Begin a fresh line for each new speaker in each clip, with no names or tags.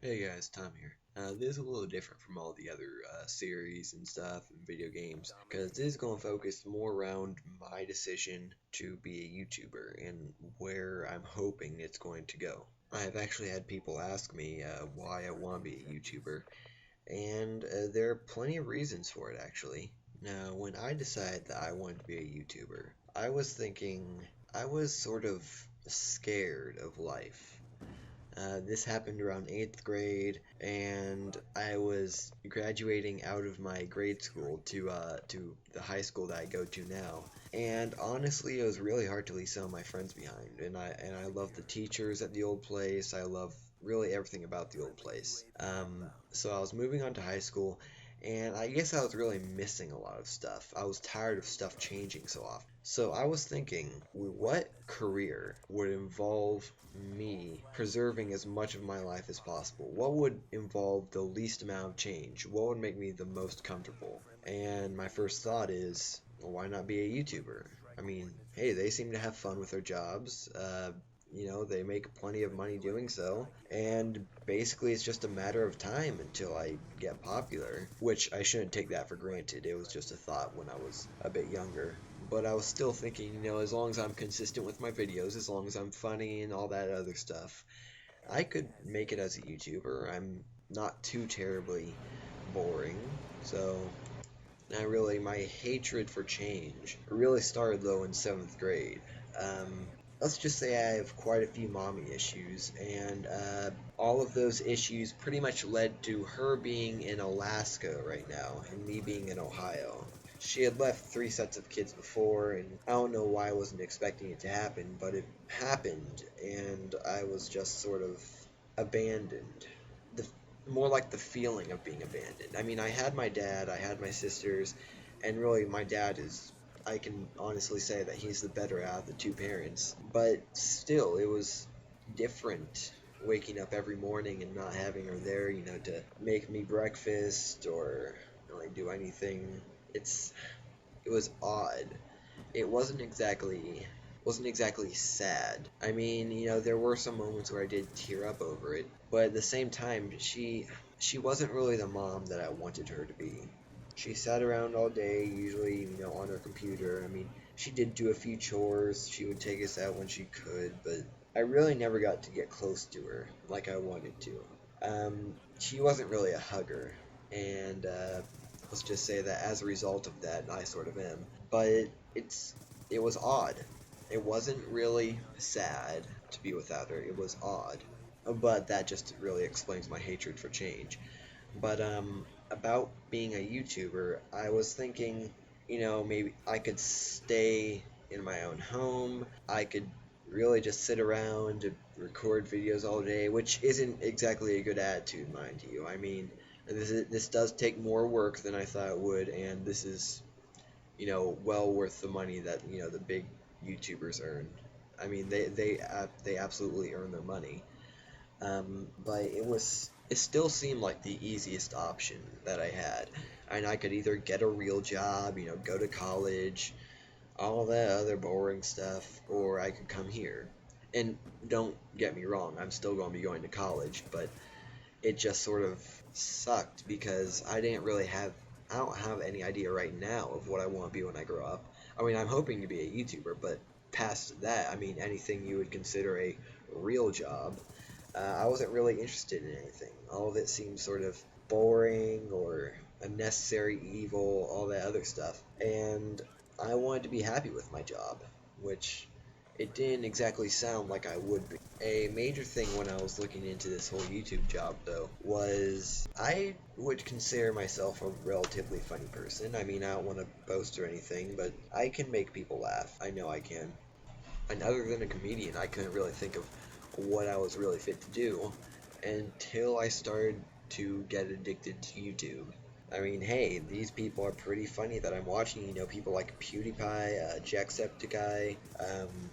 Hey guys, Tom here. This is a little different from all the other series and stuff and video games because this is going to focus more around my decision to be a YouTuber and where I'm hoping it's going to go. I've actually had people ask me why I want to be a YouTuber, and there are plenty of reasons for it actually. Now, when I decided that I wanted to be a YouTuber, I was thinking I was sort of scared of life. This happened around 8th grade, and I was graduating out of my grade school to the high school that I go to now. And honestly, it was really hard to leave some of my friends behind. And I love the teachers at the old place. I love really everything about the old place. So I was moving on to high school, and I guess I was really missing a lot of stuff. I was tired of stuff changing so often. So I was thinking, what career would involve me preserving as much of my life as possible? What would involve the least amount of change? What would make me the most comfortable? And my first thought is, well, why not be a YouTuber? I mean, hey, they seem to have fun with their jobs. They make plenty of money doing so, and basically it's just a matter of time until I get popular, which I shouldn't take that for granted. It was just a thought when I was a bit younger. But I was still thinking, as long as I'm consistent with my videos, as long as I'm funny and all that other stuff, I could make it as a YouTuber. I'm not too terribly boring, so my hatred for change really started though in 7th grade. Um, let's just say I have quite a few mommy issues, and all of those issues pretty much led to her being in Alaska right now and me being in Ohio. She had left 3 sets of kids before, and I don't know why I wasn't expecting it to happen, but it happened, and I was just sort of abandoned. The More like the feeling of being abandoned. I mean, I had my dad, I had my sisters, and really my dad is, I can honestly say that he's the better out of the two parents. But still, it was different waking up every morning and not having her there, to make me breakfast or really do anything. It was odd. It wasn't exactly sad. I mean, there were some moments where I did tear up over it, but at the same time, she wasn't really the mom that I wanted her to be. She sat around all day, usually, on her computer. I mean, she did do a few chores. She would take us out when she could, but I really never got to get close to her like I wanted to. She wasn't really a hugger, and let's just say that as a result of that, I sort of am. But it's it was odd. It wasn't really sad to be without her. It was odd. But that just really explains my hatred for change. But about being a YouTuber, I was thinking, maybe I could stay in my own home. I could really just sit around and record videos all day, which isn't exactly a good attitude, mind you. I mean, this does take more work than I thought it would, and this is, well worth the money that the big YouTubers earn. I mean, they absolutely earn their money. But it still seemed like the easiest option that I had, and I could either get a real job, go to college, all that other boring stuff, or I could come here. And don't get me wrong, I'm still going to be going to college, but it just sort of sucked because I don't have any idea right now of what I want to be when I grow up. I mean, I'm hoping to be a YouTuber, but past that, I mean, anything you would consider a real job, I wasn't really interested in anything. All of it seemed sort of boring or a necessary evil, all that other stuff. And I wanted to be happy with my job, which it didn't exactly sound like I would be. A major thing when I was looking into this whole YouTube job, though, was I would consider myself a relatively funny person. I mean, I don't want to boast or anything, but I can make people laugh. I know I can. And other than a comedian, I couldn't really think of what I was really fit to do until I started to get addicted to YouTube. I mean, hey, these people are pretty funny that I'm watching. People like PewDiePie, Jacksepticeye,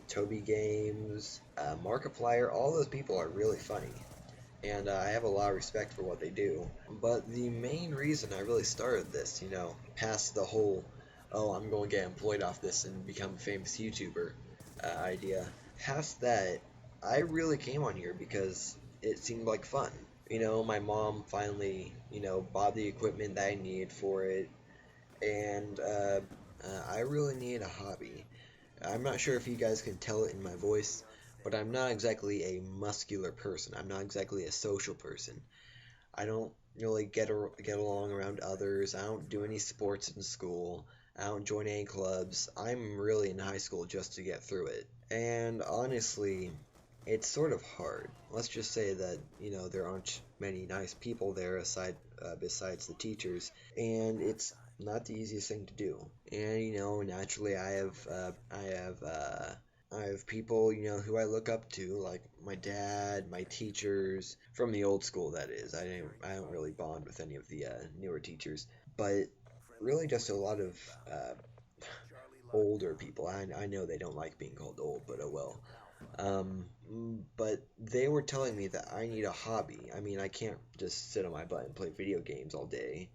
Toby Games, Markiplier. All those people are really funny, and I have a lot of respect for what they do. But the main reason I really started this, past the whole, oh, I'm going to get employed off this and become a famous YouTuber idea, past that, I really came on here because it seemed like fun. My mom finally, bought the equipment that I needed for it, and I really need a hobby. I'm not sure if you guys can tell it in my voice, but I'm not exactly a muscular person. I'm not exactly a social person. I don't really get along around others. I don't do any sports in school. I don't join any clubs. I'm really in high school just to get through it. And honestly, it's sort of hard. Let's just say that, there aren't many nice people there aside besides the teachers, and it's not the easiest thing to do. And naturally, I have people, who I look up to, like my dad, my teachers from the old school. That is, I don't really bond with any of the newer teachers, but really just a lot of older people. I know they don't like being called old, but oh well. But they were telling me that I need a hobby. I mean, I can't just sit on my butt and play video games all day.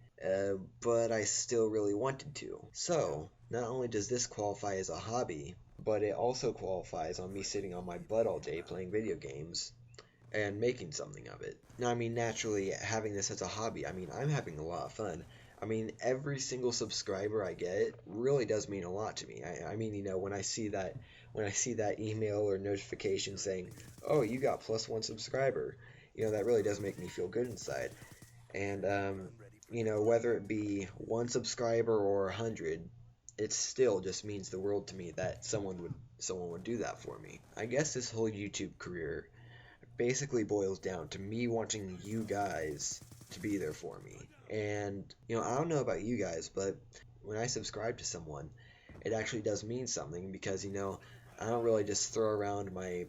But I still really wanted to. So, not only does this qualify as a hobby, but it also qualifies on me sitting on my butt all day playing video games and making something of it. Now, I mean, naturally, having this as a hobby, I mean, I'm having a lot of fun. I mean, every single subscriber I get really does mean a lot to me. I mean, when I see that email or notification saying, "Oh, you got plus one subscriber," that really does make me feel good inside. And whether it be one subscriber or 100, it still just means the world to me that someone would do that for me. I guess this whole YouTube career basically boils down to me wanting you guys to be there for me. And I don't know about you guys, but when I subscribe to someone, it actually does mean something because I don't really just throw around my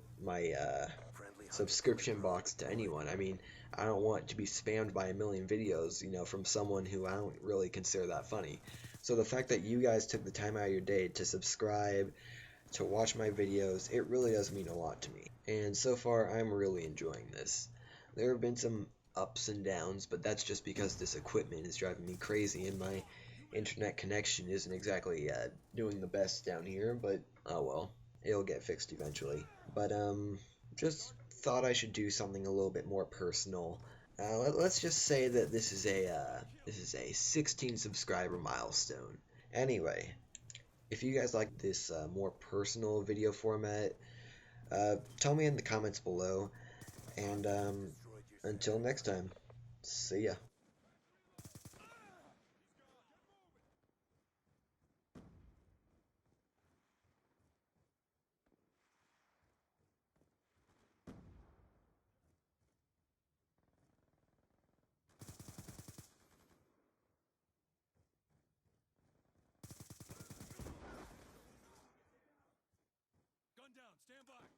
subscription box to anyone. I mean, I don't want to be spammed by a million videos, from someone who I don't really consider that funny. So the fact that you guys took the time out of your day to subscribe, to watch my videos, it really does mean a lot to me. And so far, I'm really enjoying this. There have been some ups and downs, but that's just because this equipment is driving me crazy and my internet connection isn't exactly doing the best down here, but oh well, it'll get fixed eventually. But just thought I should do something a little bit more personal. Let's just say that this is a 16 subscriber milestone. Anyway, if you guys like this more personal video format, tell me in the comments below. And until next time, see ya.
Gun down, stand by.